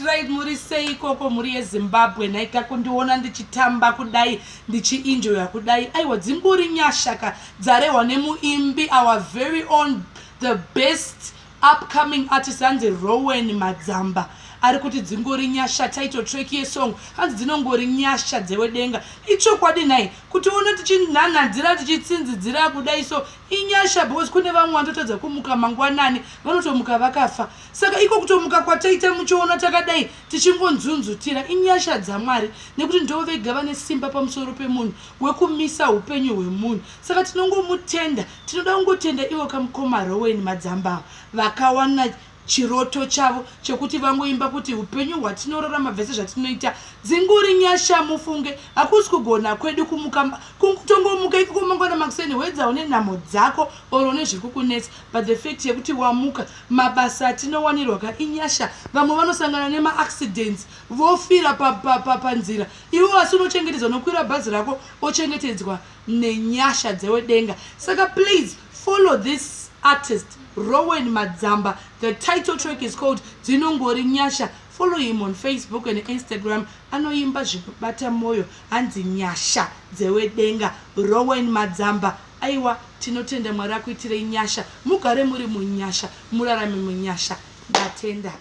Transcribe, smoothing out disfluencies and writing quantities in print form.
Right, muri sei koko muri yeZimbabwe naika kundiona ndichitamba kudai ndichienjoya kudai aiwa dzimburi nyashaka dzarehwa nemuimbi our very own the best upcoming artist anzi Rowan Madzamba ari kuti dzingori nyasha title track yesong hanzi dzinongori nyasha dzewedenga ichokwadi nai kuti ona tichinhanhadzira tichitsinzidzira kudai so inyasha because kune vamwe vanotodza kumuka mangwanani vanotomuka vakafa saka iko kutomuka kwataita muchiona takadai tichingonzunzutira inyasha dzaMwari nekuti ndo vega vane simba pamusoro pemunhu wekumisa upenyu hwemunhu saka tinongomutenda tinoda kungotenda ivo kamukoma Rowan Madzamba vakawana chiroto chavo chekuti vangoimba kuti upenyu hwatinorarama vese zvatinoita dzinguri nyasha mufunge hakusi kugona kwedu kutongomuka iko kumangwana makuseni wedza une nhamo dzako oro nezviri kukunetsa but the fact yekuti wamuka mabasa atinowanirwa ka inyasha vamwe vanosangana nemaaccidents vofira panzira iwo asi unochengetedzwa nokwira bhazi rako ochengetedzwa nenyasha dzewedenga saka please follow this artist Rowan Madzamba. The title track is called Dzinongori Nyasha. Follow him on Facebook and Instagram. Anoimba zvibata moyo hanzi nyasha dzewedenga Rowan Madzamba. Aiwa tinotenda Mwari akuitire nyasha. Mugare muri munyasha, murarame munyasha. Ndatenda.